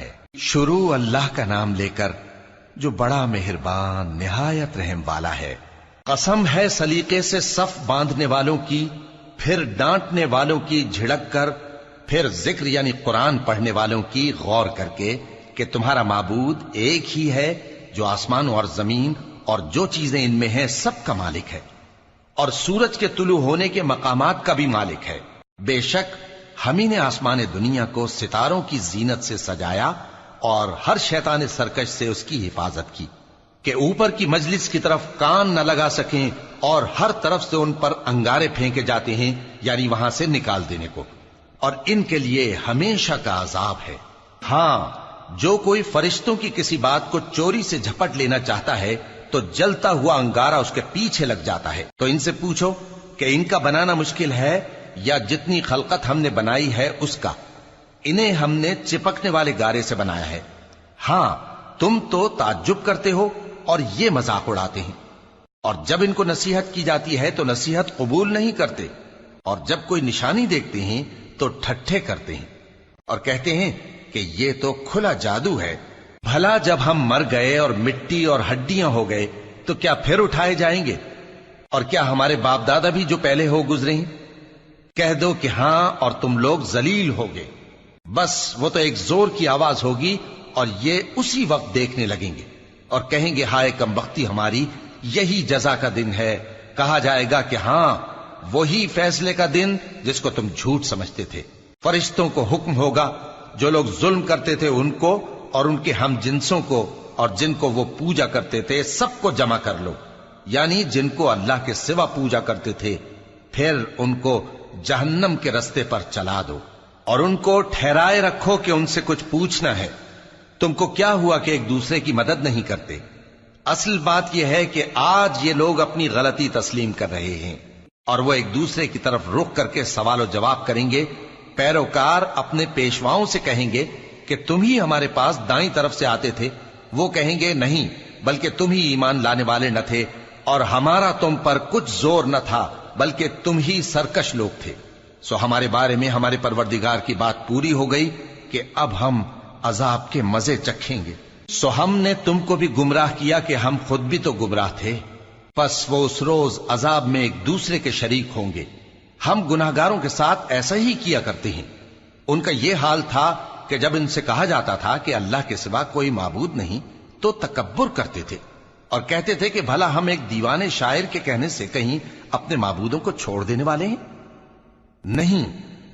ہے۔ شروع اللہ کا نام لے کر جو بڑا مہربان نہایت رحم والا ہے۔ قسم ہے سلیقے سے صف باندھنے والوں کی، پھر ڈانٹنے والوں کی جھڑک کر، پھر ذکر یعنی قرآن پڑھنے والوں کی غور کر کے کہ تمہارا معبود ایک ہی ہے جو آسمان اور زمین اور جو چیزیں ان میں ہیں سب کا مالک ہے، اور سورج کے طلوع ہونے کے مقامات کا بھی مالک ہے۔ بے شک ہم ہی نے آسمان دنیا کو ستاروں کی زینت سے سجایا اور ہر شیطان سرکش سے اس کی حفاظت کی کہ اوپر کی مجلس کی طرف کان نہ لگا سکیں، اور ہر طرف سے ان پر انگارے پھینکے جاتے ہیں یعنی وہاں سے نکال دینے کو، اور ان کے لیے ہمیشہ کا عذاب ہے۔ ہاں، جو کوئی فرشتوں کی کسی بات کو چوری سے جھپٹ لینا چاہتا ہے تو جلتا ہوا انگارہ اس کے پیچھے لگ جاتا ہے۔ تو ان سے پوچھو کہ ان کا بنانا مشکل ہے یا جتنی خلقت ہم نے بنائی ہے اس کا؟ انہیں ہم نے چپکنے والے گارے سے بنایا ہے۔ ہاں، تم تو تعجب کرتے ہو اور یہ مذاق اڑاتے ہیں، اور جب ان کو نصیحت کی جاتی ہے تو نصیحت قبول نہیں کرتے، اور جب کوئی نشانی دیکھتے ہیں تو ٹھٹھے کرتے ہیں اور کہتے ہیں کہ یہ تو کھلا جادو ہے۔ بھلا جب ہم مر گئے اور مٹی اور ہڈیاں ہو گئے تو کیا پھر اٹھائے جائیں گے؟ اور کیا ہمارے باپ دادا بھی جو پہلے ہو گزرے ہیں؟ کہہ دو کہ ہاں، اور تم لوگ ذلیل ہوگے۔ بس وہ تو ایک زور کی آواز ہوگی اور یہ اسی وقت دیکھنے لگیں گے اور کہیں گے ہائے کمبختی ہماری، یہی جزا کا دن ہے۔ کہا جائے گا کہ ہاں، وہی فیصلے کا دن جس کو تم جھوٹ سمجھتے تھے۔ فرشتوں کو حکم ہوگا جو لوگ ظلم کرتے تھے ان کو اور ان کے ہم جنسوں کو اور جن کو وہ پوجا کرتے تھے سب کو جمع کر لو، یعنی جن کو اللہ کے سوا پوجا کرتے تھے، پھر ان کو جہنم کے رستے پر چلا دو اور ان کو ٹھہرائے رکھو کہ ان سے کچھ پوچھنا ہے۔ تم کو کیا ہوا کہ ایک دوسرے کی مدد نہیں کرتے؟ اصل بات یہ ہے کہ آج یہ لوگ اپنی غلطی تسلیم کر رہے ہیں اور وہ ایک دوسرے کی طرف رخ کر کے سوال و جواب کریں گے۔ پیروکار اپنے پیشواؤں سے کہیں گے کہ تم ہی ہمارے پاس دائیں طرف سے آتے تھے۔ وہ کہیں گے نہیں، بلکہ تم ہی ایمان لانے والے نہ تھے اور ہمارا تم پر کچھ زور نہ تھا، بلکہ تم ہی سرکش لوگ تھے۔ سو ہمارے بارے میں ہمارے پروردگار کی بات پوری ہو گئی کہ اب ہم عذاب کے مزے چکھیں گے۔ سو ہم نے تم کو بھی گمراہ کیا کہ ہم خود بھی تو گمراہ تھے، پس وہ اس روز عذاب میں ایک دوسرے کے شریک ہوں گے۔ ہم گناہگاروں کے ساتھ ایسا ہی کیا کرتے ہیں۔ ان کا یہ حال تھا کہ جب ان سے کہا جاتا تھا کہ اللہ کے سوا کوئی معبود نہیں تو تکبر کرتے تھے اور کہتے تھے کہ بھلا ہم ایک دیوانے شاعر کے کہنے سے کہیں اپنے معبودوں کو چھوڑ دینے والے ہیں؟ نہیں،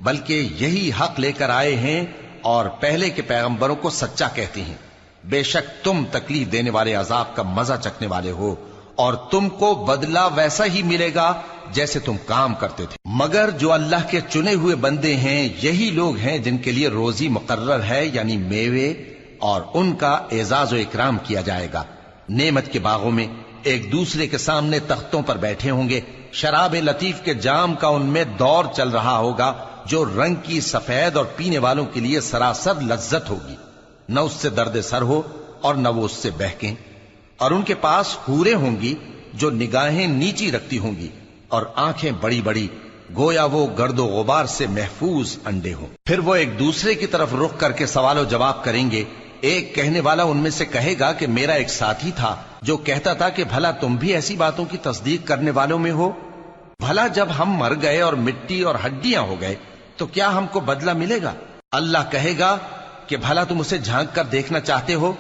بلکہ یہی حق لے کر آئے ہیں اور پہلے کے پیغمبروں کو سچا کہتے ہیں۔ بے شک تم تکلیف دینے والے عذاب کا مزہ چکھنے والے ہو اور تم کو بدلہ ویسا ہی ملے گا جیسے تم کام کرتے تھے۔ مگر جو اللہ کے چنے ہوئے بندے ہیں یہی لوگ ہیں جن کے لیے روزی مقرر ہے، یعنی میوے، اور ان کا اعزاز و اکرام کیا جائے گا۔ نعمت کے باغوں میں ایک دوسرے کے سامنے تختوں پر بیٹھے ہوں گے، شراب لطیف کے جام کا ان میں دور چل رہا ہوگا جو رنگ کی سفید اور پینے والوں کے لیے سراسر لذت ہوگی، نہ اس سے درد سر ہو اور نہ وہ اس سے بہکیں۔ اور ان کے پاس حوریں ہوں گی جو نگاہیں نیچی رکھتی ہوں گی اور آنکھیں بڑی بڑی، گویا وہ گرد و غبار سے محفوظ انڈے ہوں۔ پھر وہ ایک دوسرے کی طرف رخ کر کے سوال و جواب کریں گے۔ ایک کہنے والا ان میں سے کہے گا کہ میرا ایک ساتھی تھا جو کہتا تھا کہ بھلا تم بھی ایسی باتوں کی تصدیق کرنے والوں میں ہو؟ بھلا جب ہم مر گئے اور مٹی اور ہڈیاں ہو گئے تو کیا ہم کو بدلہ ملے گا؟ اللہ کہے گا کہ بھلا تم اسے جھانک کر دیکھنا چاہتے ہو؟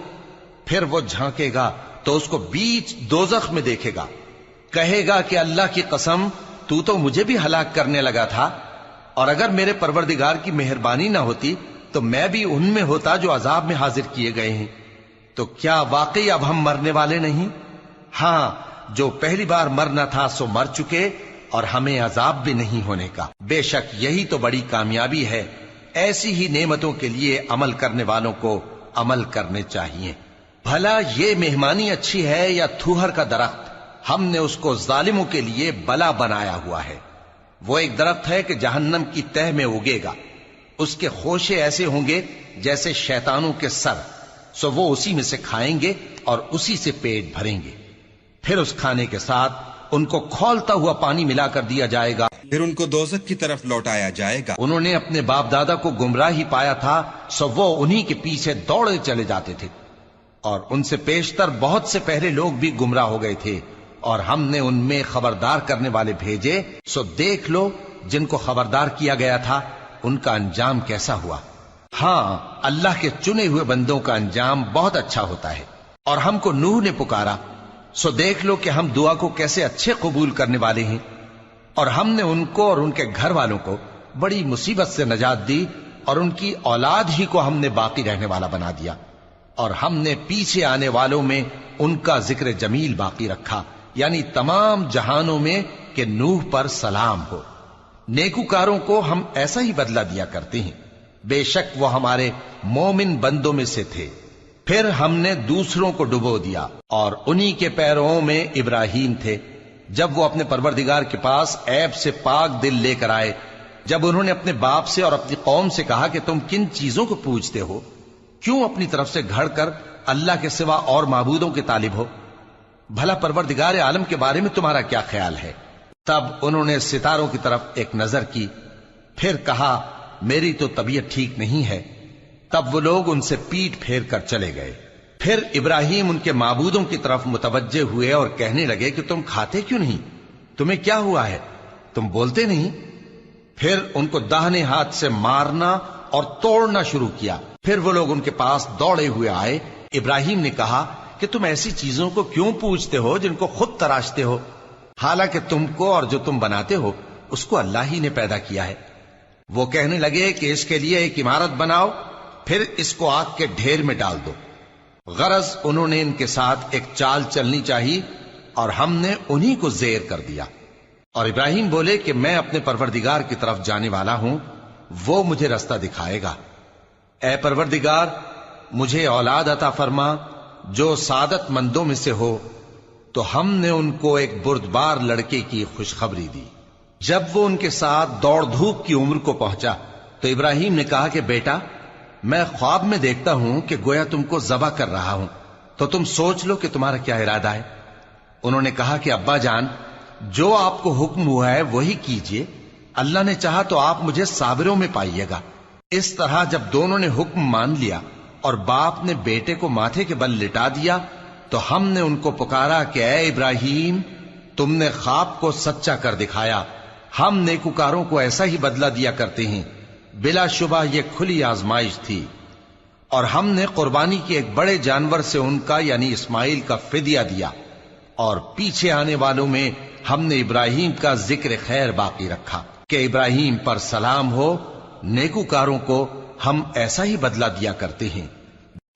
پھر وہ جھانکے گا تو اس کو بیچ دوزخ میں دیکھے گا، کہے گا کہ اللہ کی قسم تو مجھے بھی ہلاک کرنے لگا تھا، اور اگر میرے پروردگار کی مہربانی نہ ہوتی تو میں بھی ان میں ہوتا جو عذاب میں حاضر کیے گئے ہیں۔ تو کیا واقعی اب ہم مرنے والے نہیں؟ ہاں، جو پہلی بار مرنا تھا سو مر چکے اور ہمیں عذاب بھی نہیں ہونے کا۔ بے شک یہی تو بڑی کامیابی ہے۔ ایسی ہی نعمتوں کے لیے عمل کرنے والوں کو عمل کرنے چاہیے۔ بھلا یہ مہمانی اچھی ہے یا تھوہر کا درخت؟ ہم نے اس کو ظالموں کے لیے بلا بنایا ہوا ہے۔ وہ ایک درخت ہے کہ جہنم کی تہ میں اگے گا، اس کے خوشے ایسے ہوں گے جیسے شیطانوں کے سر، سو وہ اسی میں سے کھائیں گے اور اسی سے پیٹ بھریں گے۔ پھر اس کھانے کے ساتھ ان کو کھولتا ہوا پانی ملا کر دیا جائے گا، پھر ان کو دوزخ کی طرف لوٹایا جائے گا۔ انہوں نے اپنے باپ دادا کو گمراہی پایا تھا، سو وہ انہی کے پیچھے دوڑے چلے جاتے تھے، اور ان سے پیشتر بہت سے پہلے لوگ بھی گمراہ ہو گئے تھے، اور ہم نے ان میں خبردار کرنے والے بھیجے، سو دیکھ لو جن کو خبردار کیا گیا تھا ان کا انجام کیسا ہوا۔ ہاں، اللہ کے چنے ہوئے بندوں کا انجام بہت اچھا ہوتا ہے۔ اور ہم کو نوح نے پکارا، سو دیکھ لو کہ ہم دعا کو کیسے اچھے قبول کرنے والے ہیں، اور ہم نے ان کو اور ان کے گھر والوں کو بڑی مصیبت سے نجات دی، اور ان کی اولاد ہی کو ہم نے باقی رہنے والا بنا دیا، اور ہم نے پیچھے آنے والوں میں ان کا ذکر جمیل باقی رکھا، یعنی تمام جہانوں میں کہ نوح پر سلام ہو۔ نیکوکاروں کو ہم ایسا ہی بدلہ دیا کرتے ہیں، بے شک وہ ہمارے مومن بندوں میں سے تھے۔ پھر ہم نے دوسروں کو ڈبو دیا، اور انہی کے پیروں میں ابراہیم تھے، جب وہ اپنے پروردگار کے پاس عیب سے پاک دل لے کر آئے، جب انہوں نے اپنے باپ سے اور اپنی قوم سے کہا کہ تم کن چیزوں کو پوجتے ہو، کیوں اپنی طرف سے گھڑ کر اللہ کے سوا اور معبودوں کے طالب ہو؟ بھلا پروردگار عالم کے بارے میں تمہارا کیا خیال ہے؟ تب انہوں نے ستاروں کی طرف ایک نظر کی، پھر کہا میری تو طبیعت ٹھیک نہیں ہے۔ تب وہ لوگ ان سے پیٹ پھیر کر چلے گئے۔ پھر ابراہیم ان کے معبودوں کی طرف متوجہ ہوئے اور کہنے لگے کہ تم کھاتے کیوں نہیں؟ تمہیں کیا ہوا ہے؟ تم بولتے نہیں؟ پھر ان کو داہنے ہاتھ سے مارنا اور توڑنا شروع کیا۔ پھر وہ لوگ ان کے پاس دوڑے ہوئے آئے۔ ابراہیم نے کہا کہ تم ایسی چیزوں کو کیوں پوجتے ہو جن کو خود تراشتے ہو، حالانکہ تم کو اور جو تم بناتے ہو اس کو اللہ ہی نے پیدا کیا ہے۔ وہ کہنے لگے کہ اس کے لیے ایک عمارت بناؤ، پھر اس کو آگ کے ڈھیر میں ڈال دو۔ غرض انہوں نے ان کے ساتھ ایک چال چلنی چاہی، اور ہم نے انہی کو زیر کر دیا۔ اور ابراہیم بولے کہ میں اپنے پروردگار کی طرف جانے والا ہوں، وہ مجھے رستہ دکھائے گا۔ اے پروردگار، مجھے اولاد عطا فرما جو سعادت مندوں میں سے ہو۔ تو ہم نے ان کو ایک بردبار لڑکے کی خوشخبری دی۔ جب وہ ان کے ساتھ دوڑ دھوپ کی عمر کو پہنچا تو ابراہیم نے کہا کہ بیٹا، میں خواب میں دیکھتا ہوں کہ گویا تم کو ذبح کر رہا ہوں، تو تم سوچ لو کہ تمہارا کیا ارادہ ہے۔ انہوں نے کہا کہ ابا جان، جو آپ کو حکم ہوا ہے وہی کیجئے، اللہ نے چاہا تو آپ مجھے صابروں میں پائیے گا۔ اس طرح جب دونوں نے حکم مان لیا اور باپ نے بیٹے کو ماتھے کے بل لٹا دیا، تو ہم نے ان کو پکارا کہ اے ابراہیم، تم نے خواب کو سچا کر دکھایا، ہم نیکوکاروں کو ایسا ہی بدلہ دیا کرتے ہیں۔ بلا شبہ یہ کھلی آزمائش تھی، اور ہم نے قربانی کے ایک بڑے جانور سے ان کا یعنی اسماعیل کا فدیہ دیا، اور پیچھے آنے والوں میں ہم نے ابراہیم کا ذکر خیر باقی رکھا کہ ابراہیم پر سلام ہو۔ نیکوکاروں کو ہم ایسا ہی بدلہ دیا کرتے ہیں،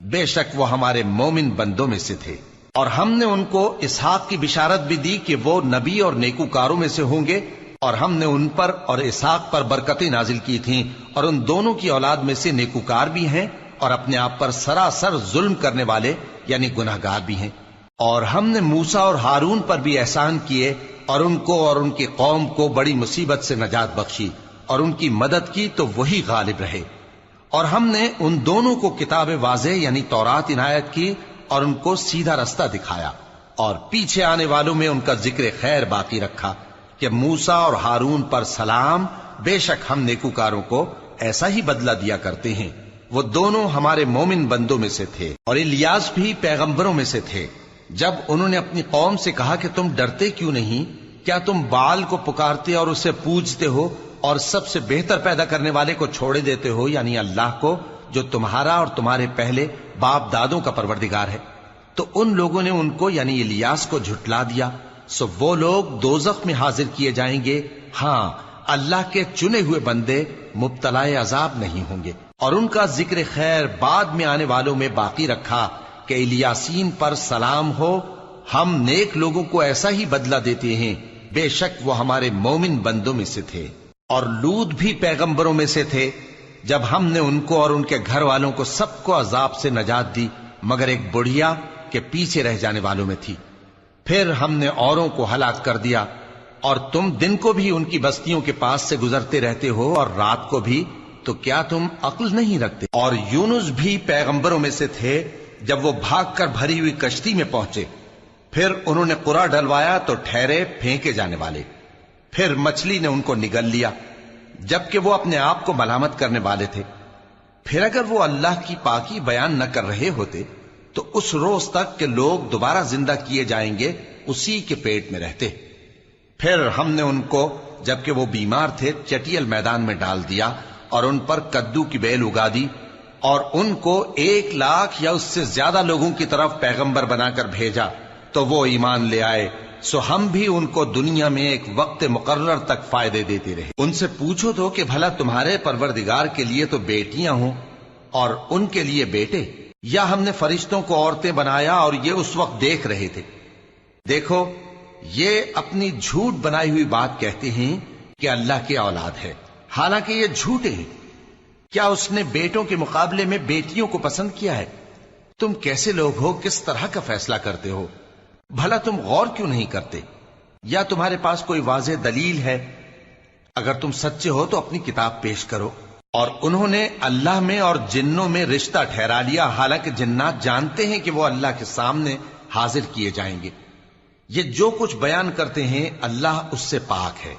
بے شک وہ ہمارے مومن بندوں میں سے تھے۔ اور ہم نے ان کو اسحاق کی بشارت بھی دی کہ وہ نبی اور نیکوکاروں میں سے ہوں گے، اور ہم نے ان پر اور اسحاق پر برکتیں نازل کی تھیں، اور ان دونوں کی اولاد میں سے نیکوکار بھی ہیں اور اپنے آپ پر سراسر ظلم کرنے والے یعنی گناہگار بھی ہیں۔ اور ہم نے موسیٰ اور ہارون پر بھی احسان کیے، اور ان کو اور ان کی قوم کو بڑی مصیبت سے نجات بخشی، اور ان کی مدد کی تو وہی غالب رہے۔ اور ہم نے ان دونوں کو کتاب واضح یعنی تورات عنایت کی، اور ان کو سیدھا رستہ دکھایا، اور پیچھے آنے والوں میں ان کا ذکر خیر باقی رکھا کہ موسیٰ اور ہارون پر سلام، بے شک ہم نیکوکاروں کو ایسا ہی بدلہ دیا کرتے ہیں۔ وہ دونوں ہمارے مومن بندوں میں سے تھے۔ اور الیاس بھی پیغمبروں میں سے تھے۔ جب انہوں نے اپنی قوم سے کہا کہ تم ڈرتے کیوں نہیں؟ کیا تم بال کو پکارتے اور اسے پوجتے ہو، اور سب سے بہتر پیدا کرنے والے کو چھوڑے دیتے ہو یعنی اللہ کو، جو تمہارا اور تمہارے پہلے باپ دادوں کا پروردگار ہے؟ تو ان لوگوں نے ان کو یعنی الیاس کو جھٹلا دیا، سو وہ لوگ دوزخ میں حاضر کیے جائیں گے۔ ہاں، اللہ کے چنے ہوئے بندے مبتلا عذاب نہیں ہوں گے۔ اور ان کا ذکر خیر بعد میں آنے والوں میں باقی رکھا کہ الیاسین پر سلام ہو، ہم نیک لوگوں کو ایسا ہی بدلہ دیتے ہیں، بے شک وہ ہمارے مومن بندوں میں سے تھے۔ اور لوط بھی پیغمبروں میں سے تھے، جب ہم نے ان کو اور ان کے گھر والوں کو سب کو عذاب سے نجات دی، مگر ایک بڑھیا کے پیچھے رہ جانے والوں میں تھی۔ پھر ہم نے اوروں کو ہلاک کر دیا، اور تم دن کو بھی ان کی بستیوں کے پاس سے گزرتے رہتے ہو اور رات کو بھی، تو کیا تم عقل نہیں رکھتے؟ اور یونس بھی پیغمبروں میں سے تھے، جب وہ بھاگ کر بھری ہوئی کشتی میں پہنچے، پھر انہوں نے قرا ڈلوایا تو ٹھہرے پھینکے جانے والے. پھر مچھلی نے ان کو نگل لیا جبکہ وہ اپنے آپ کو ملامت کرنے والے تھے. پھر اگر وہ اللہ کی پاکی بیان نہ کر رہے ہوتے تو اس روز تک کہ لوگ دوبارہ زندہ کیے جائیں گے اسی کے پیٹ میں رہتے. پھر ہم نے ان کو جبکہ وہ بیمار تھے چٹیل میدان میں ڈال دیا اور ان پر کدو کی بیل اگا دی اور ان کو 1,00,000 یا اس سے زیادہ لوگوں کی طرف پیغمبر بنا کر بھیجا تو وہ ایمان لے آئے. سو ہم بھی ان کو دنیا میں ایک وقت مقرر تک فائدے دیتے رہے. ان سے پوچھو تو کہ بھلا تمہارے پروردگار کے لیے تو بیٹیاں ہوں اور ان کے لیے بیٹے، یا ہم نے فرشتوں کو عورتیں بنایا اور یہ اس وقت دیکھ رہے تھے؟ دیکھو یہ اپنی جھوٹ بنائی ہوئی بات کہتے ہیں کہ اللہ کی اولاد ہے، حالانکہ یہ جھوٹے ہیں. کیا اس نے بیٹوں کے مقابلے میں بیٹیوں کو پسند کیا ہے؟ تم کیسے لوگ ہو، کس طرح کا فیصلہ کرتے ہو؟ بھلا تم غور کیوں نہیں کرتے؟ یا تمہارے پاس کوئی واضح دلیل ہے؟ اگر تم سچے ہو تو اپنی کتاب پیش کرو. اور انہوں نے اللہ میں اور جنوں میں رشتہ ٹھہرا لیا، حالانکہ جنات جانتے ہیں کہ وہ اللہ کے سامنے حاضر کیے جائیں گے. یہ جو کچھ بیان کرتے ہیں اللہ اس سے پاک ہے،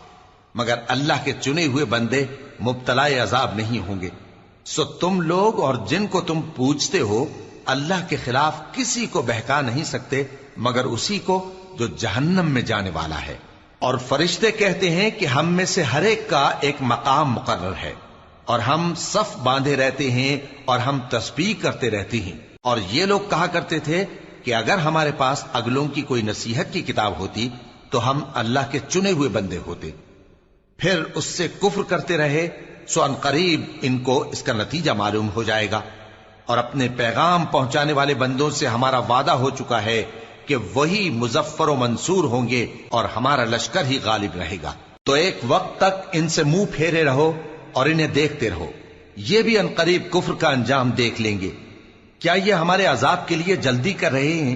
مگر اللہ کے چنے ہوئے بندے مبتلا عذاب نہیں ہوں گے. سو تم لوگ اور جن کو تم پوجتے ہو اللہ کے خلاف کسی کو بہکا نہیں سکتے مگر اسی کو جو جہنم میں جانے والا ہے. اور فرشتے کہتے ہیں کہ ہم میں سے ہر ایک کا ایک مقام مقرر ہے اور ہم صف باندھے رہتے ہیں اور ہم تسبیح کرتے رہتے ہیں. اور یہ لوگ کہا کرتے تھے کہ اگر ہمارے پاس اگلوں کی کوئی نصیحت کی کتاب ہوتی تو ہم اللہ کے چنے ہوئے بندے ہوتے. پھر اس سے کفر کرتے رہے، سو ان قریب ان کو اس کا نتیجہ معلوم ہو جائے گا. اور اپنے پیغام پہنچانے والے بندوں سے ہمارا وعدہ ہو چکا ہے کہ وہی مظفر و منصور ہوں گے اور ہمارا لشکر ہی غالب رہے گا. تو ایک وقت تک ان سے منہ پھیرے رہو اور انہیں دیکھتے رہو، یہ بھی ان قریب کفر کا انجام دیکھ لیں گے. کیا یہ ہمارے عذاب کے لیے جلدی کر رہے ہیں؟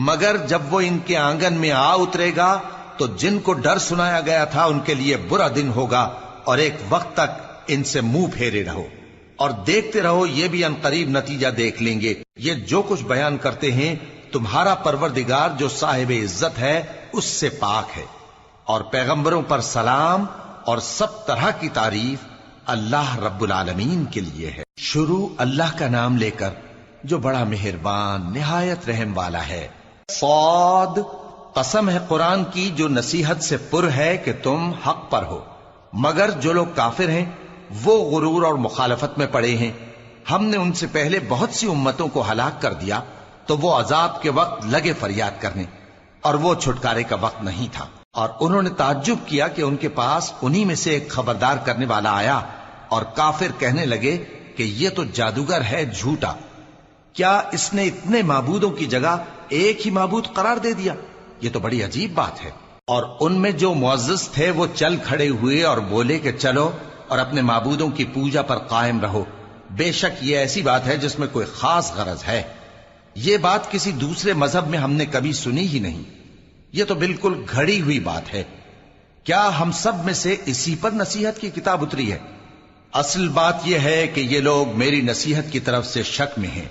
مگر جب وہ ان کے آنگن میں آ اترے گا تو جن کو ڈر سنایا گیا تھا ان کے لیے برا دن ہوگا. اور ایک وقت تک ان سے منہ پھیرے رہو اور دیکھتے رہو، یہ بھی ان قریب نتیجہ دیکھ لیں گے. یہ جو کچھ بیان کرتے ہیں تمہارا پروردگار جو صاحب عزت ہے اس سے پاک ہے. اور پیغمبروں پر سلام اور سب طرح کی تعریف اللہ رب العالمین کے لیے ہے. شروع اللہ کا نام لے کر جو بڑا مہربان نہایت رحم والا ہے. صاد، قسم ہے قرآن کی جو نصیحت سے پر ہے کہ تم حق پر ہو، مگر جو لوگ کافر ہیں وہ غرور اور مخالفت میں پڑے ہیں. ہم نے ان سے پہلے بہت سی امتوں کو ہلاک کر دیا تو وہ عذاب کے وقت لگے فریاد کرنے اور وہ چھٹکارے کا وقت نہیں تھا. اور انہوں نے تعجب کیا کہ ان کے پاس انہی میں سے ایک خبردار کرنے والا آیا اور کافر کہنے لگے کہ یہ تو جادوگر ہے جھوٹا. کیا اس نے اتنے معبودوں کی جگہ ایک ہی معبود قرار دے دیا؟ یہ تو بڑی عجیب بات ہے. اور ان میں جو معزز تھے وہ چل کھڑے ہوئے اور بولے کہ چلو اور اپنے معبودوں کی پوجا پر قائم رہو. بے شک یہ ایسی بات ہے جس میں کوئی خاص غرض ہے. یہ بات کسی دوسرے مذہب میں ہم نے کبھی سنی ہی نہیں. یہ تو بالکل گھڑی ہوئی بات ہے. کیا ہم سب میں سے اسی پر نصیحت کی کتاب اتری ہے؟ اصل بات یہ ہے کہ یہ لوگ میری نصیحت کی طرف سے شک میں ہیں،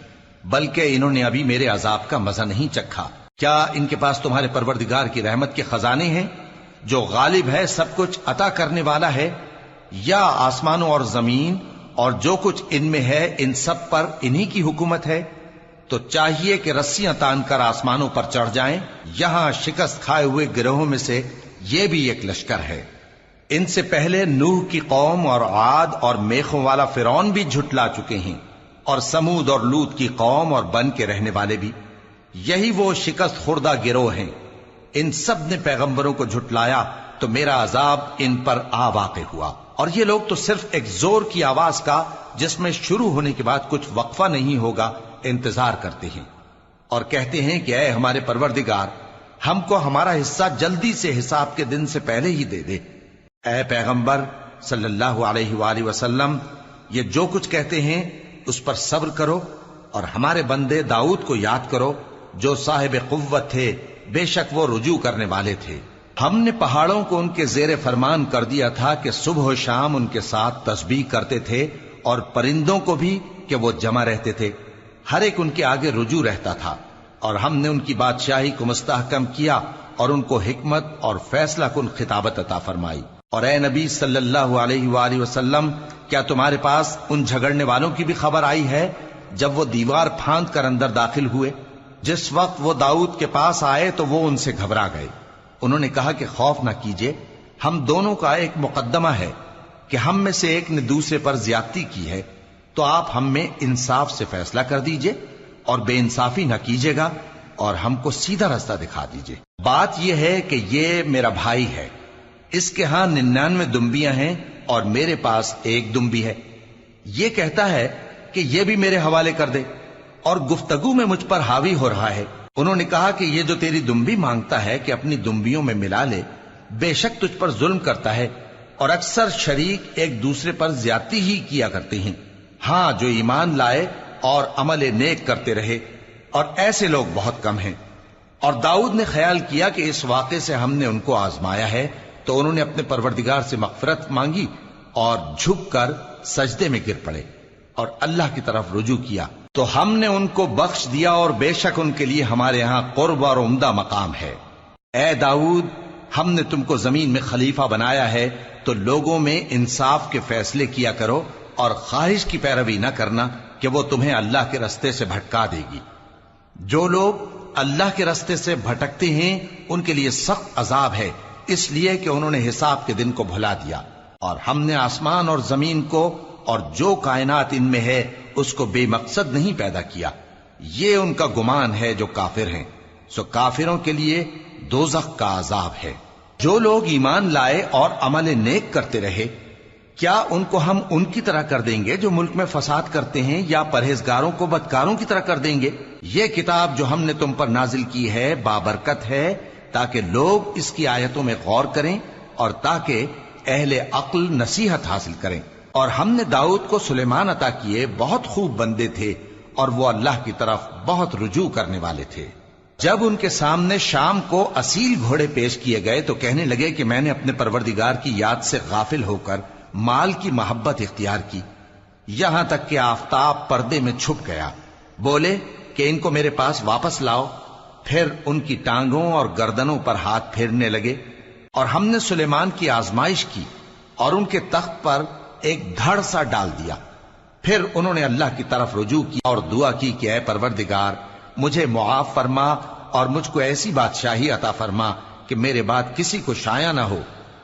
بلکہ انہوں نے ابھی میرے عذاب کا مزہ نہیں چکھا. کیا ان کے پاس تمہارے پروردگار کی رحمت کے خزانے ہیں جو غالب ہے، سب کچھ عطا کرنے والا ہے؟ یا آسمانوں اور زمین اور جو کچھ ان میں ہے ان سب پر انہی کی حکومت ہے؟ تو چاہیے کہ رسیاں تان کر آسمانوں پر چڑھ جائیں. یہاں شکست کھائے ہوئے گروہوں میں سے یہ بھی ایک لشکر ہے. ان سے پہلے نوح کی قوم اور عاد اور میخوں والا فرعون بھی جھٹلا چکے ہیں، اور سمود اور لوط کی قوم اور بن کے رہنے والے بھی. یہی وہ شکست خوردہ گروہ ہیں. ان سب نے پیغمبروں کو جھٹلایا تو میرا عذاب ان پر آ واقع ہوا. اور یہ لوگ تو صرف ایک زور کی آواز کا جس میں شروع ہونے کے بعد کچھ وقفہ نہیں ہوگا انتظار کرتے ہیں، اور کہتے ہیں کہ اے ہمارے پروردگار، ہم کو ہمارا حصہ جلدی سے حساب کے دن سے پہلے ہی دے دے. اے پیغمبر صلی اللہ علیہ وآلہ وسلم، یہ جو کچھ کہتے ہیں اس پر صبر کرو، اور ہمارے بندے داؤد کو یاد کرو جو صاحب قوت تھے، بے شک وہ رجوع کرنے والے تھے. ہم نے پہاڑوں کو ان کے زیر فرمان کر دیا تھا کہ صبح و شام ان کے ساتھ تسبیح کرتے تھے، اور پرندوں کو بھی کہ وہ جمع رہتے تھے، ہر ایک ان کے آگے رجوع رہتا تھا. اور ہم نے ان کی بادشاہی کو مستحکم کیا اور ان کو حکمت اور فیصلہ کن خطابت عطا فرمائی۔ اور اے نبی صلی اللہ علیہ وآلہ وسلم، کیا تمہارے پاس ان جھگڑنے والوں کی بھی خبر آئی ہے جب وہ دیوار پھاند کر اندر داخل ہوئے؟ جس وقت وہ داؤد کے پاس آئے تو وہ ان سے گھبرا گئے۔ انہوں نے کہا کہ خوف نہ کیجیے، ہم دونوں کا ایک مقدمہ ہے کہ ہم میں سے ایک نے دوسرے پر زیادتی کی ہے، تو آپ ہم میں انصاف سے فیصلہ کر دیجئے اور بے انصافی نہ کیجیے گا اور ہم کو سیدھا راستہ دکھا دیجئے۔ بات یہ ہے کہ یہ میرا بھائی ہے، اس کے ہاں 99 دمبیاں ہیں اور میرے پاس ایک دمبی ہے۔ یہ کہتا ہے کہ یہ بھی میرے حوالے کر دے اور گفتگو میں مجھ پر حاوی ہو رہا ہے۔ انہوں نے کہا کہ یہ جو تیری دمبی مانگتا ہے کہ اپنی دمبیوں میں ملا لے، بے شک تجھ پر ظلم کرتا ہے اور اکثر شریک ایک دوسرے پر زیادتی ہی کیا کرتے ہیں۔ ہاں، جو ایمان لائے اور عمل نیک کرتے رہے، اور ایسے لوگ بہت کم ہیں۔ اور داؤد نے خیال کیا کہ اس واقعے سے ہم نے ان کو آزمایا ہے، تو انہوں نے اپنے پروردگار سے مغفرت مانگی اور جھک کر سجدے میں گر پڑے اور اللہ کی طرف رجوع کیا، تو ہم نے ان کو بخش دیا، اور بے شک ان کے لیے ہمارے ہاں قرب اور عمدہ مقام ہے۔ اے داؤد، ہم نے تم کو زمین میں خلیفہ بنایا ہے، تو لوگوں میں انصاف کے فیصلے کیا کرو اور خواہش کی پیروی نہ کرنا کہ وہ تمہیں اللہ کے رستے سے بھٹکا دے گی۔ جو لوگ اللہ کے رستے سے بھٹکتے ہیں ان کے لیے سخت عذاب ہے، اس لیے کہ انہوں نے حساب کے دن کو بھلا دیا۔ اور ہم نے آسمان اور زمین کو اور جو کائنات ان میں ہے اس کو بے مقصد نہیں پیدا کیا۔ یہ ان کا گمان ہے جو کافر ہیں، سو کافروں کے لیے دوزخ کا عذاب ہے۔ جو لوگ ایمان لائے اور عمل نیک کرتے رہے، کیا ان کو ہم ان کی طرح کر دیں گے جو ملک میں فساد کرتے ہیں، یا پرہیزگاروں کو بدکاروں کی طرح کر دیں گے؟ یہ کتاب جو ہم نے تم پر نازل کی ہے بابرکت ہے، تاکہ لوگ اس کی آیتوں میں غور کریں اور تاکہ اہل عقل نصیحت حاصل کریں۔ اور ہم نے داؤد کو سلیمان عطا کیے، بہت خوب بندے تھے اور وہ اللہ کی طرف بہت رجوع کرنے والے تھے۔ جب ان کے سامنے شام کو اصیل گھوڑے پیش کیے گئے تو کہنے لگے کہ میں نے اپنے پروردگار کی یاد سے غافل ہو کر مال کی محبت اختیار کی، یہاں تک کہ آفتاب پردے میں چھپ گیا۔ بولے کہ ان کو میرے پاس واپس لاؤ۔ پھر ان کی ٹانگوں اور گردنوں پر ہاتھ پھیرنے لگے، اور ہم نے سلیمان کی آزمائش کی اور ان کے تخت پر ایک دھڑ سا ڈال دیا۔ پھر انہوں نے اللہ کی طرف رجوع کی اور دعا کی کہ اے پروردگار، مجھے معاف فرما اور مجھ کو ایسی بادشاہی عطا فرما کہ میرے بعد کسی کو شایع نہ ہو،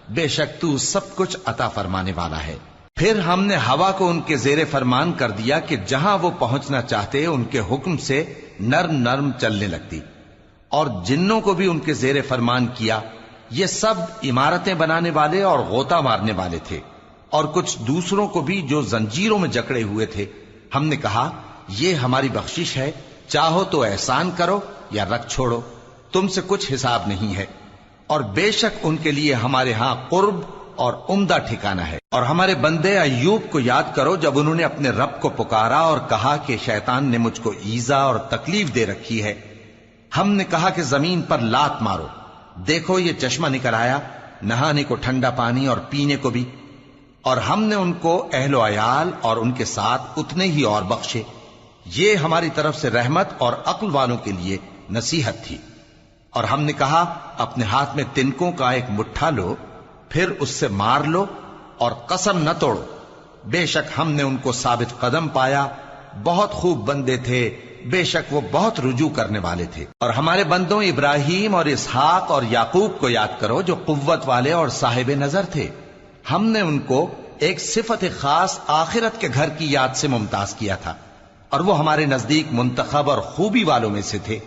بے شک تو سب کچھ عطا فرمانے والا ہے۔ پھر ہم نے ہوا کو ان کے زیر فرمان کر دیا کہ جہاں وہ پہنچنا چاہتے ان کے حکم سے نرم نرم چلنے لگتی، اور جنوں کو بھی ان کے زیر فرمان کیا۔ یہ سب عمارتیں بنانے والے اور غوطہ مارنے والے تھے، اور کچھ دوسروں کو بھی جو زنجیروں میں جکڑے ہوئے تھے۔ ہم نے کہا یہ ہماری بخشش ہے، چاہو تو احسان کرو یا رکھ چھوڑو، تم سے کچھ حساب نہیں ہے۔ اور بے شک ان کے لیے ہمارے ہاں قرب اور عمدہ ٹھکانہ ہے۔ اور ہمارے بندے ایوب کو یاد کرو جب انہوں نے اپنے رب کو پکارا اور کہا کہ شیطان نے مجھ کو ایذا اور تکلیف دے رکھی ہے۔ ہم نے کہا کہ زمین پر لات مارو، دیکھو یہ چشمہ نکل آیا، نہانے کو ٹھنڈا پانی اور پینے کو بھی۔ اور ہم نے ان کو اہل و عیال اور ان کے ساتھ اتنے ہی اور بخشے۔ یہ ہماری طرف سے رحمت اور عقل والوں کے لیے نصیحت تھی۔ اور ہم نے کہا اپنے ہاتھ میں تنکوں کا ایک مٹھا لو، پھر اس سے مار لو اور قسم نہ توڑو، بے شک ہم نے ان کو ثابت قدم پایا، بہت خوب بندے تھے، بے شک وہ بہت رجوع کرنے والے تھے۔ اور ہمارے بندوں ابراہیم اور اسحاق اور یعقوب کو یاد کرو جو قوت والے اور صاحب نظر تھے۔ ہم نے ان کو ایک صفت خاص آخرت کے گھر کی یاد سے ممتاز کیا تھا، اور وہ ہمارے نزدیک منتخب اور خوبی والوں میں سے تھے۔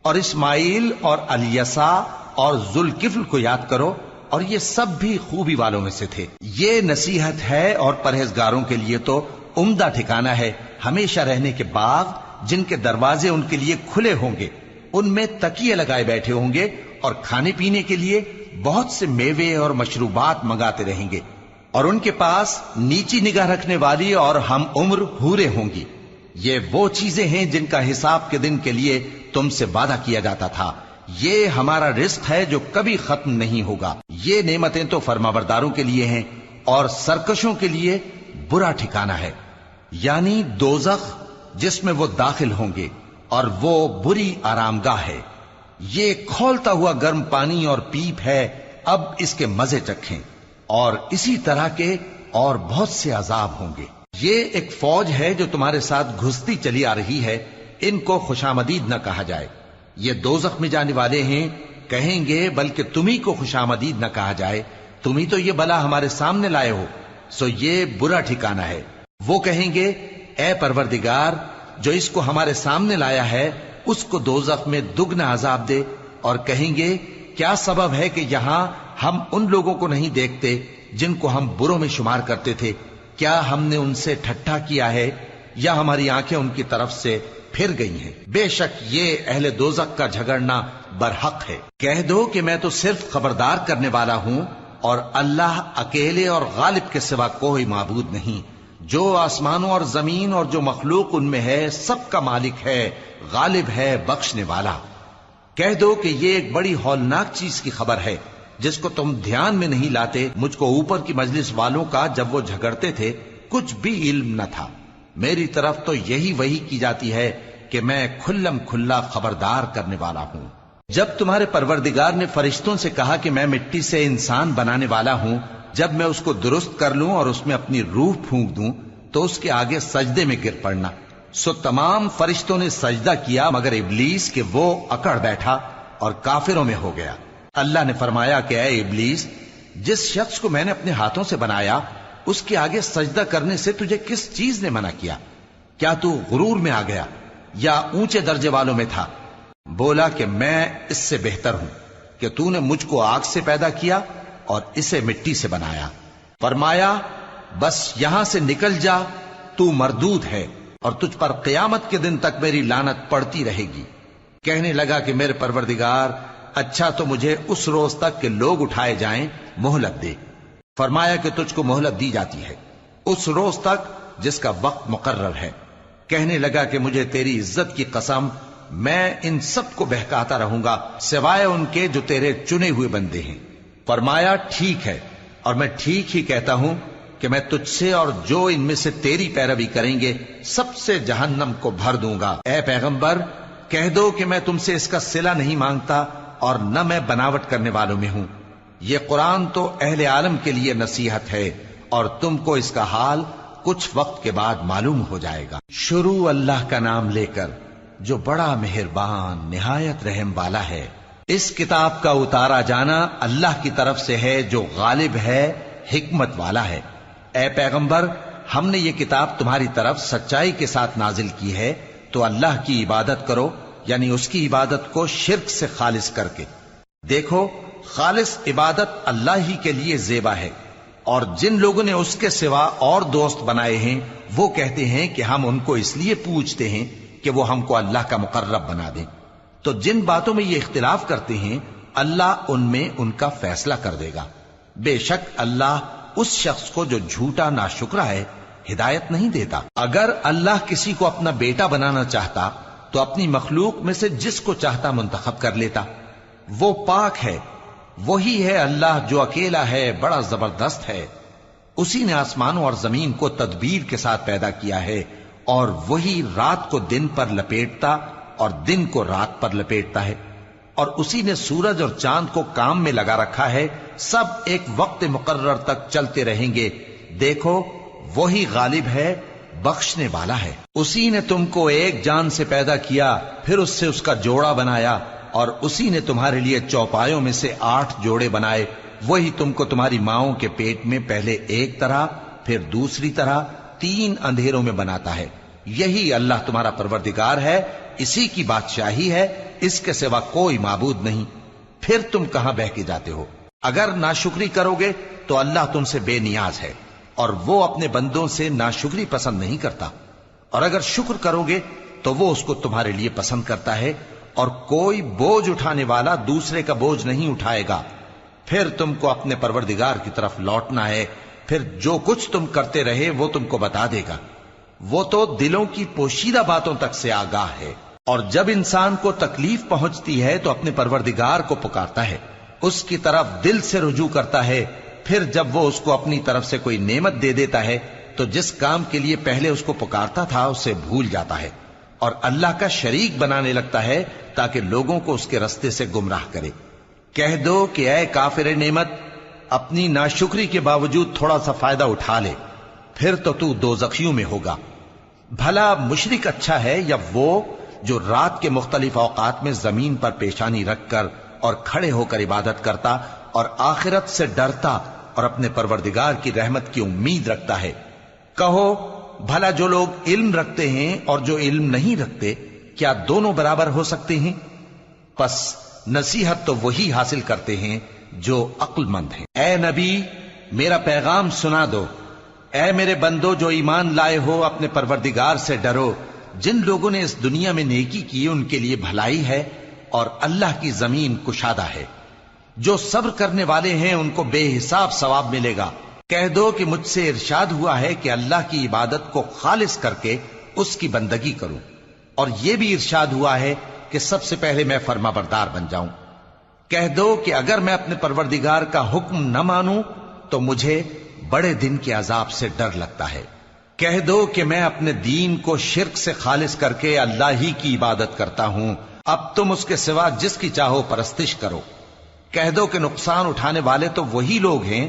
اور اسماعیل اور الیسع اور ذوالکفل کو یاد کرو، اور یہ سب بھی خوبی والوں میں سے تھے۔ یہ نصیحت ہے اور پرہیزگاروں کے لیے تو عمدہ ٹھکانہ ہے، ہمیشہ رہنے کے باغ جن کے دروازے ان کے لیے کھلے ہوں گے، ان میں تکیے لگائے بیٹھے ہوں گے، اور کھانے پینے کے لیے بہت سے میوے اور مشروبات منگاتے رہیں گے، اور ان کے پاس نیچی نگاہ رکھنے والی اور ہم عمر حوریں ہوں گی۔ یہ وہ چیزیں ہیں جن کا حساب کے دن کے لیے تم سے وعدہ کیا جاتا تھا، یہ ہمارا رزق ہے جو کبھی ختم نہیں ہوگا۔ یہ نعمتیں تو فرمانبرداروں کے لیے ہیں، اور سرکشوں کے لیے برا ٹھکانہ ہے، یعنی دوزخ جس میں وہ داخل ہوں گے۔ اور وہ بری آرامگاہ ہے۔ یہ کھولتا ہوا گرم پانی اور پیپ ہے، اب اس کے مزے چکھیں، اور اسی طرح کے اور بہت سے عذاب ہوں گے۔ یہ ایک فوج ہے جو تمہارے ساتھ گھستی چلی آ رہی ہے، ان کو خوشامدید نہ کہا جائے۔ یہ دوزخ میں جانے والے ہیں، کہیں گے بلکہ تمہیں کو خوشامدید نہ کہا جائے، تمہیں تو یہ بلا ہمارے سامنے لائے ہو، سو یہ برا ٹھکانہ ہے۔ وہ کہیں گے اے پروردگار، جو اس کو ہمارے سامنے لایا ہے اس کو دوزخ میں دگنا عذاب دے، اور کہیں گے کیا سبب ہے کہ یہاں ہم ان لوگوں کو نہیں دیکھتے جن کو ہم بروں میں شمار کرتے تھے؟ کیا ہم نے ان سے ٹھٹھا کیا ہے یا ہماری آنکھیں ان کی طرف سے پھر گئی ہیں؟ بے شک یہ اہل دوزخ کا جھگڑنا برحق ہے۔ کہہ دو کہ میں تو صرف خبردار کرنے والا ہوں، اور اللہ اکیلے اور غالب کے سوا کوئی معبود نہیں، جو آسمانوں اور زمین اور جو مخلوق ان میں ہے سب کا مالک ہے، غالب ہے، بخشنے والا۔ کہہ دو کہ یہ ایک بڑی ہولناک چیز کی خبر ہے جس کو تم دھیان میں نہیں لاتے۔ مجھ کو اوپر کی مجلس والوں کا جب وہ جھگڑتے تھے کچھ بھی علم نہ تھا، میری طرف تو یہی وحی کی جاتی ہے کہ میں کھلم کھلا خبردار کرنے والا ہوں۔ جب تمہارے پروردگار نے فرشتوں سے کہا کہ میں مٹی سے انسان بنانے والا ہوں، جب میں اس کو درست کر لوں اور اس میں اپنی روح پھونک دوں تو اس کے آگے سجدے میں گر پڑنا، سو تمام فرشتوں نے سجدہ کیا مگر ابلیس کہ وہ اکڑ بیٹھا اور کافروں میں ہو گیا۔ اللہ نے فرمایا کہ اے ابلیس، جس شخص کو میں نے اپنے ہاتھوں سے بنایا اس کے آگے سجدہ کرنے سے تجھے کس چیز نے منع کیا؟ کیا تو غرور میں آ گیا یا اونچے درجے والوں میں تھا؟ بولا کہ میں اس سے بہتر ہوں کہ تو نے مجھ کو آگ سے پیدا کیا اور اسے مٹی سے بنایا۔ فرمایا بس یہاں سے نکل جا، تو مردود ہے اور تجھ پر قیامت کے دن تک میری لعنت پڑتی رہے گی۔ کہنے لگا کہ میرے پروردگار، اچھا تو مجھے اس روز تک کہ لوگ اٹھائے جائیں مہلت دے۔ فرمایا کہ تجھ کو مہلت دی جاتی ہے اس روز تک جس کا وقت مقرر ہے۔ کہنے لگا کہ مجھے تیری عزت کی قسم، میں ان سب کو بہکاتا رہوں گا سوائے ان کے جو تیرے چنے ہوئے بندے ہیں۔ فرمایا ٹھیک ہے، اور میں ٹھیک ہی کہتا ہوں کہ میں تجھ سے اور جو ان میں سے تیری پیروی کریں گے سب سے جہنم کو بھر دوں گا۔ اے پیغمبر، کہہ دو کہ میں تم سے اس کا صلہ نہیں مانگتا اور نہ میں بناوٹ کرنے والوں میں ہوں۔ یہ قرآن تو اہل عالم کے لیے نصیحت ہے، اور تم کو اس کا حال کچھ وقت کے بعد معلوم ہو جائے گا۔ شروع اللہ کا نام لے کر جو بڑا مہربان نہایت رحم والا ہے۔ اس کتاب کا اتارا جانا اللہ کی طرف سے ہے جو غالب ہے، حکمت والا ہے۔ اے پیغمبر، ہم نے یہ کتاب تمہاری طرف سچائی کے ساتھ نازل کی ہے، تو اللہ کی عبادت کرو، یعنی اس کی عبادت کو شرک سے خالص کر کے۔ دیکھو، خالص عبادت اللہ ہی کے لیے زیبا ہے، اور جن لوگوں نے اس کے سوا اور دوست بنائے ہیں وہ کہتے ہیں کہ ہم ان کو اس لیے پوچھتے ہیں کہ وہ ہم کو اللہ کا مقرب بنا دیں۔ تو جن باتوں میں یہ اختلاف کرتے ہیں اللہ ان میں ان کا فیصلہ کر دے گا۔ بے شک اللہ اس شخص کو جو جھوٹا ناشکرا ہے ہدایت نہیں دیتا۔ اگر اللہ کسی کو اپنا بیٹا بنانا چاہتا تو اپنی مخلوق میں سے جس کو چاہتا منتخب کر لیتا۔ وہ پاک ہے، وہی ہے اللہ جو اکیلا ہے، بڑا زبردست ہے۔ اسی نے آسمانوں اور زمین کو تدبیر کے ساتھ پیدا کیا ہے، اور وہی رات کو دن پر لپیٹتا اور دن کو رات پر لپیٹتا ہے، اور اسی نے سورج اور چاند کو کام میں لگا رکھا ہے، سب ایک وقت مقرر تک چلتے رہیں گے۔ دیکھو، وہی غالب ہے، بخشنے والا ہے۔ اسی نے تم کو ایک جان سے پیدا کیا، پھر اس سے اس کا جوڑا بنایا، اور اسی نے تمہارے لیے چوپایوں میں سے 8 جوڑے بنائے۔ وہی تم کو تمہاری ماؤں کے پیٹ میں پہلے ایک طرح پھر دوسری طرح 3 اندھیروں میں بناتا ہے۔ یہی اللہ تمہارا پروردگار ہے، اسی کی بادشاہی ہے، اس کے سوا کوئی معبود نہیں۔ پھر تم کہاں بہہ کے جاتے ہو؟ اگر ناشکری کرو گے تو اللہ تم سے بے نیاز ہے، اور وہ اپنے بندوں سے ناشکری پسند نہیں کرتا، اور اگر شکر کرو گے تو وہ اس کو تمہارے لیے پسند کرتا ہے، اور کوئی بوجھ اٹھانے والا دوسرے کا بوجھ نہیں اٹھائے گا۔ پھر تم کو اپنے پروردگار کی طرف لوٹنا ہے، پھر جو کچھ تم کرتے رہے وہ تم کو بتا دے گا۔ وہ تو دلوں کی پوشیدہ باتوں تک سے آگاہ ہے، اور جب انسان کو تکلیف پہنچتی ہے تو اپنے پروردگار کو پکارتا ہے، اس کی طرف دل سے رجوع کرتا ہے۔ پھر جب وہ اس کو اپنی طرف سے کوئی نعمت دے دیتا ہے تو جس کام کے لیے پہلے اس کو پکارتا تھا اسے بھول جاتا ہے۔ اور اللہ کا شریک بنانے لگتا ہے تاکہ لوگوں کو اس کے رستے سے گمراہ کرے۔ کہہ دو کہ اے کافر نعمت، اپنی ناشکری کے باوجود تھوڑا سا فائدہ اٹھا لے، پھر تو دوزخیوں میں ہوگا۔ بھلا مشرک اچھا ہے یا وہ جو رات کے مختلف اوقات میں زمین پر پیشانی رکھ کر اور کھڑے ہو کر عبادت کرتا اور آخرت سے ڈرتا اور اپنے پروردگار کی رحمت کی امید رکھتا ہے۔ کہو بھلا جو لوگ علم رکھتے ہیں اور جو علم نہیں رکھتے، کیا دونوں برابر ہو سکتے ہیں؟ پس نصیحت تو وہی حاصل کرتے ہیں جو عقل مند ہیں۔ اے نبی، میرا پیغام سنا دو۔ اے میرے بندو جو ایمان لائے ہو، اپنے پروردگار سے ڈرو۔ جن لوگوں نے اس دنیا میں نیکی کی ان کے لیے بھلائی ہے اور اللہ کی زمین کشادہ ہے۔ جو صبر کرنے والے ہیں ان کو بے حساب ثواب ملے گا۔ کہہ دو کہ مجھ سے ارشاد ہوا ہے کہ اللہ کی عبادت کو خالص کر کے اس کی بندگی کروں، اور یہ بھی ارشاد ہوا ہے کہ سب سے پہلے میں فرما بردار بن جاؤں۔ کہہ دو کہ اگر میں اپنے پروردگار کا حکم نہ مانوں تو مجھے بڑے دن کے عذاب سے ڈر لگتا ہے۔ کہہ دو کہ میں اپنے دین کو شرک سے خالص کر کے اللہ ہی کی عبادت کرتا ہوں، اب تم اس کے سوا جس کی چاہو پرستش کرو۔ کہہ دو کہ نقصان اٹھانے والے تو وہی لوگ ہیں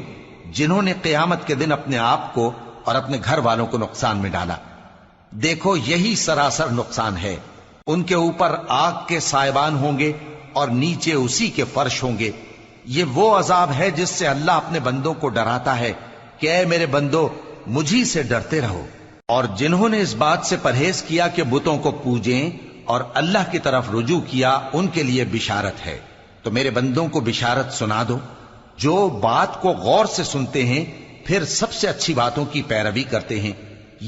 جنہوں نے قیامت کے دن اپنے آپ کو اور اپنے گھر والوں کو نقصان میں ڈالا۔ دیکھو یہی سراسر نقصان ہے۔ ان کے اوپر آگ کے سائبان ہوں گے اور نیچے اسی کے فرش ہوں گے۔ یہ وہ عذاب ہے جس سے اللہ اپنے بندوں کو ڈراتا ہے کہ اے میرے بندو، مجھی سے ڈرتے رہو۔ اور جنہوں نے اس بات سے پرہیز کیا کہ بتوں کو پوجیں اور اللہ کی طرف رجوع کیا، ان کے لیے بشارت ہے۔ تو میرے بندوں کو بشارت سنا دو جو بات کو غور سے سنتے ہیں، پھر سب سے اچھی باتوں کی پیروی کرتے ہیں۔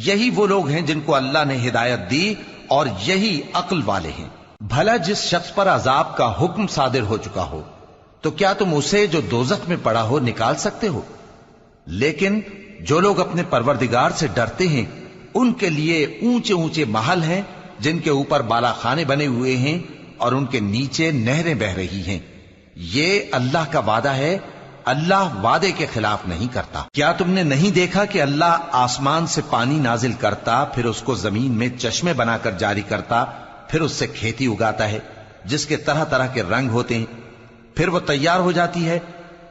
یہی وہ لوگ ہیں جن کو اللہ نے ہدایت دی اور یہی عقل والے ہیں۔ بھلا جس شخص پر عذاب کا حکم صادر ہو چکا ہو، تو کیا تم اسے جو دوزخ میں پڑا ہو نکال سکتے ہو؟ لیکن جو لوگ اپنے پروردگار سے ڈرتے ہیں ان کے لیے اونچے اونچے محل ہیں جن کے اوپر بالا خانے بنے ہوئے ہیں اور ان کے نیچے نہریں بہ رہی ہیں۔ یہ اللہ کا وعدہ ہے، اللہ وعدے کے خلاف نہیں کرتا۔ کیا تم نے نہیں دیکھا کہ اللہ آسمان سے پانی نازل کرتا، پھر اس کو زمین میں چشمے بنا کر جاری کرتا، پھر اس سے کھیتی اگاتا ہے جس کے طرح طرح کے رنگ ہوتے ہیں، پھر وہ تیار ہو جاتی ہے،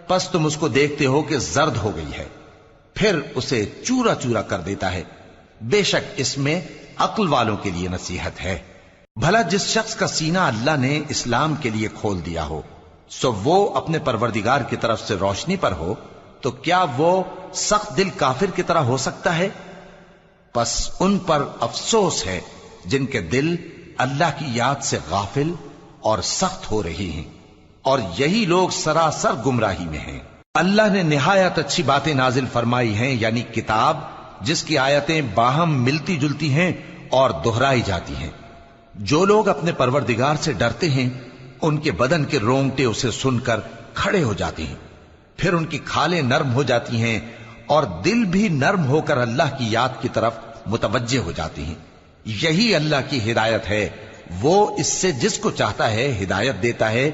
پس تم اس کو دیکھتے ہو کہ زرد ہو گئی ہے، پھر اسے چورا چورا کر دیتا ہے۔ بے شک اس میں عقل والوں کے لیے نصیحت ہے۔ بھلا جس شخص کا سینہ اللہ نے اسلام کے لیے کھول دیا ہو، سو وہ اپنے پروردگار کی طرف سے روشنی پر ہو، تو کیا وہ سخت دل کافر کی طرح ہو سکتا ہے؟ پس ان پر افسوس ہے جن کے دل اللہ کی یاد سے غافل اور سخت ہو رہی ہیں، اور یہی لوگ سراسر گمراہی میں ہیں۔ اللہ نے نہایت اچھی باتیں نازل فرمائی ہیں، یعنی کتاب جس کی آیتیں باہم ملتی جلتی ہیں اور دہرائی جاتی ہیں۔ جو لوگ اپنے پروردگار سے ڈرتے ہیں ان کے بدن کے رونگٹے اسے سن کر کھڑے ہو جاتے ہیں، پھر ان کی کھالیں نرم ہو جاتی ہیں اور دل بھی نرم ہو کر اللہ کی یاد کی طرف متوجہ ہو جاتی ہیں۔ یہی اللہ کی ہدایت ہے، وہ اس سے جس کو چاہتا ہے ہدایت دیتا ہے،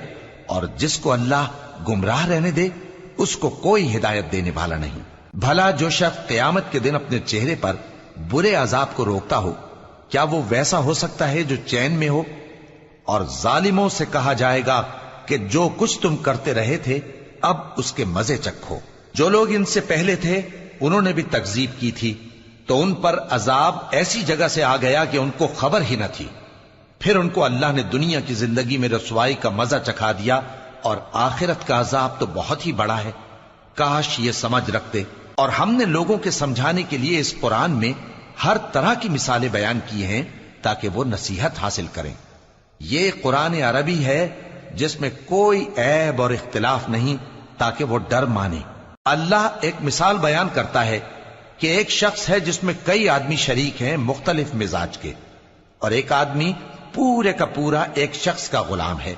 اور جس کو اللہ گمراہ رہنے دے اس کو کوئی ہدایت دینے والا نہیں۔ بھلا جو شخص قیامت کے دن اپنے چہرے پر برے عذاب کو روکتا ہو، کیا وہ ویسا ہو سکتا ہے جو چین میں ہو؟ اور ظالموں سے کہا جائے گا کہ جو کچھ تم کرتے رہے تھے اب اس کے مزے چکھو۔ جو لوگ ان سے پہلے تھے انہوں نے بھی تکذیب کی تھی، تو ان پر عذاب ایسی جگہ سے آ گیا کہ ان کو خبر ہی نہ تھی۔ پھر ان کو اللہ نے دنیا کی زندگی میں رسوائی کا مزہ چکھا دیا، اور آخرت کا عذاب تو بہت ہی بڑا ہے۔ کاش یہ سمجھ رکھتے۔ اور ہم نے لوگوں کے سمجھانے کے لیے اس قرآن میں ہر طرح کی مثالیں بیان کی ہیں تاکہ وہ نصیحت حاصل کریں۔ یہ قرآن عربی ہے جس میں کوئی عیب اور اختلاف نہیں، تاکہ وہ ڈر مانے۔ اللہ ایک مثال بیان کرتا ہے کہ ایک شخص ہے جس میں کئی آدمی شریک ہیں مختلف مزاج کے، اور ایک آدمی پورے کا پورا ایک شخص کا غلام ہے۔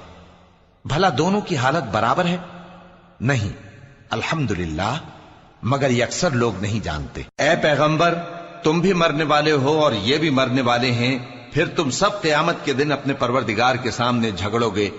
بھلا دونوں کی حالت برابر ہے؟ نہیں، الحمدللہ، مگر یہ اکثر لوگ نہیں جانتے۔ اے پیغمبر، تم بھی مرنے والے ہو اور یہ بھی مرنے والے ہیں، پھر تم سب قیامت کے دن اپنے پروردگار کے سامنے جھگڑو گے